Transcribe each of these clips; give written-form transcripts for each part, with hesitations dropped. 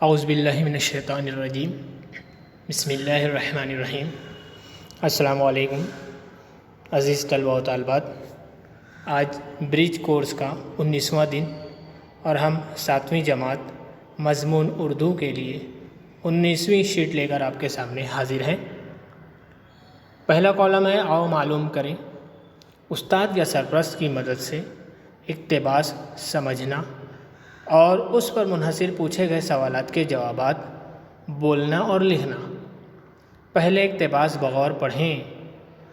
औज़ुबिल्लाहि मिनश्शैतानिर्रजीम बिस्मिल्लाहिर्रहमानिर्रहीम। अस्सलामु अलैकुम अज़ीज़ तलबा व तालिबात। आज ब्रिज कोर्स का 19वां दिन और हम 7वीं जमात मज़मून उर्दू के लिए 19वीं शीट लेकर आपके सामने हाजिर हैं। पहला कॉलम है आओ मालूम करें। उस्ताद या सरपरस्त की मदद से इक़्तिबास समझना और उस पर मुनहसर पूछे गए सवालात के जवाबात बोलना और लिखना। पहले इक़्तिबास बग़ौर पढ़ें,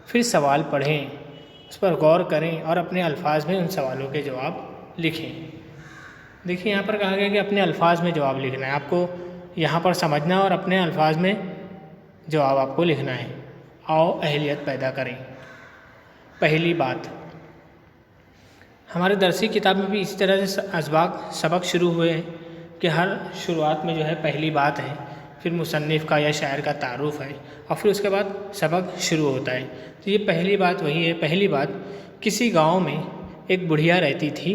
फिर सवाल पढ़ें, उस पर गौर करें और अपने अल्फाज में उन सवालों के जवाब लिखें। देखिए यहाँ पर कहा गया कि अपने अल्फाज में जवाब लिखना है। आपको यहाँ पर समझना और अपने अल्फाज में जवाब आपको लिखना है। आओ अहलियत पैदा करें। पहली बात, हमारे दरसी किताब में भी इसी तरह से सबक शुरू हुए हैं कि हर शुरुआत में जो है पहली बात है, फिर मुसन्निफ़ का या शायर का तारुफ़ है और फिर उसके बाद सबक शुरू होता है। तो ये पहली बात वही है। पहली बात, किसी गांव में एक बुढ़िया रहती थी,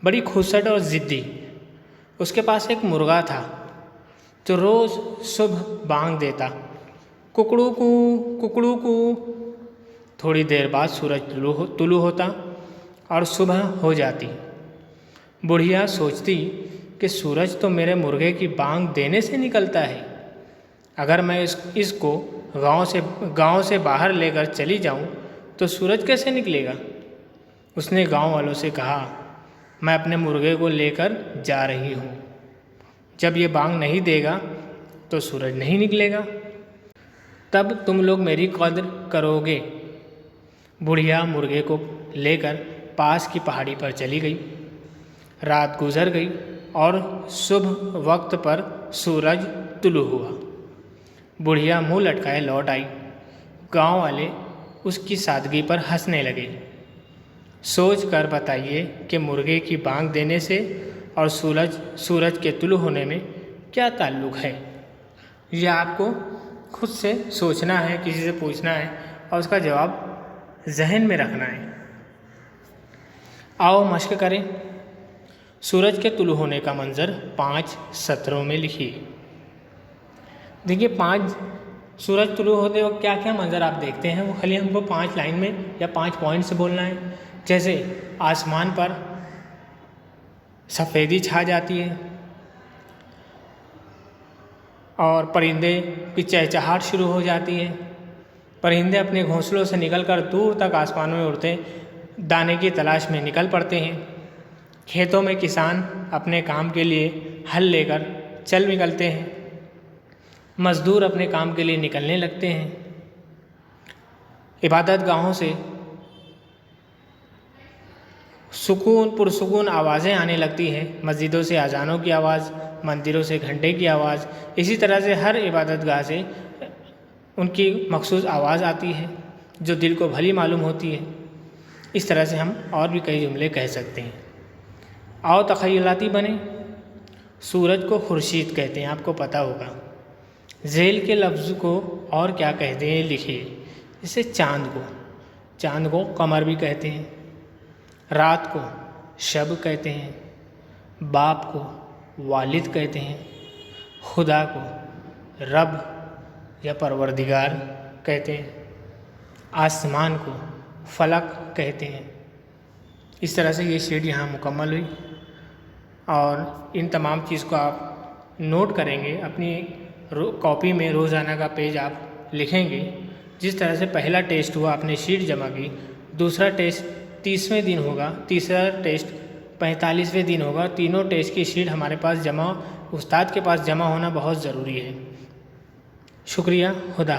बड़ी खुसट और ज़िद्दी। उसके पास एक मुर्गा था जो रोज़ सुबह बांग देता, कुकड़ू कू। थोड़ी देर बाद सूरज तुलू होता और सुबह हो जाती। बुढ़िया सोचती कि सूरज तो मेरे मुर्गे की बांग देने से निकलता है, अगर मैं इसको गांव से बाहर लेकर चली जाऊं तो सूरज कैसे निकलेगा। उसने गांव वालों से कहा, मैं अपने मुर्गे को लेकर जा रही हूं, जब ये बांग नहीं देगा तो सूरज नहीं निकलेगा, तब तुम लोग मेरी कद्र करोगे। बुढ़िया मुर्गे को लेकर पास की पहाड़ी पर चली गई। रात गुजर गई और सुबह वक्त पर सूरज तुलू हुआ। बुढ़िया मुंह लटकाए लौट आई। गांव वाले उसकी सादगी पर हंसने लगे। सोच कर बताइए कि मुर्गे की बांग देने से और सूरज के तुलू होने में क्या ताल्लुक़ है। यह आपको खुद से सोचना है, किसी से पूछना है और उसका जवाब जहन में रखना है। आओ मश्क करें। सूरज के तुलू होने का मंज़र 5 सत्रों में लिखिए। देखिए 5 सूरज तुलू होते वक्त क्या क्या मंज़र आप देखते हैं, वो खाली हमको 5 लाइन में या 5 पॉइंट से बोलना है। जैसे आसमान पर सफ़ेदी छा जाती है और परिंदे की चहचहाहट शुरू हो जाती है। परिंदे अपने घोंसलों से निकलकर दूर तक आसमानों में उड़ते दाने की तलाश में निकल पड़ते हैं। खेतों में किसान अपने काम के लिए हल लेकर चल निकलते हैं। मज़दूर अपने काम के लिए निकलने लगते हैं। इबादत गाहों से पुरसुकून आवाज़ें आने लगती हैं। मस्जिदों से अज़ानों की आवाज़, मंदिरों से घंटे की आवाज़, इसी तरह से हर इबादत गाह से उनकी मखसूस आवाज़ आती है जो दिल को भली मालूम होती है। इस तरह से हम और भी कई जुमले कह सकते हैं। आओ तख़य्युलाती बने। सूरज को खुर्शीद कहते हैं, आपको पता होगा। झेल के लफ्ज़ को और क्या कहते हैं लिखिए। जैसे चाँद को कमर भी कहते हैं, रात को शब कहते हैं, बाप को वालिद कहते हैं, खुदा को रब या परवरदिगार कहते हैं, आसमान को फलक कहते हैं। इस तरह से ये शीट यहाँ मुकम्मल हुई और इन तमाम चीज़ को आप नोट करेंगे। अपनी कॉपी में रोज़ाना का पेज आप लिखेंगे। जिस तरह से पहला टेस्ट हुआ आपने शीट जमा की, दूसरा टेस्ट 30वें दिन होगा, तीसरा टेस्ट 45वें दिन होगा। तीनों टेस्ट की शीट हमारे पास उस्ताद के पास जमा होना बहुत ज़रूरी है। शुक्रिया। खुदा।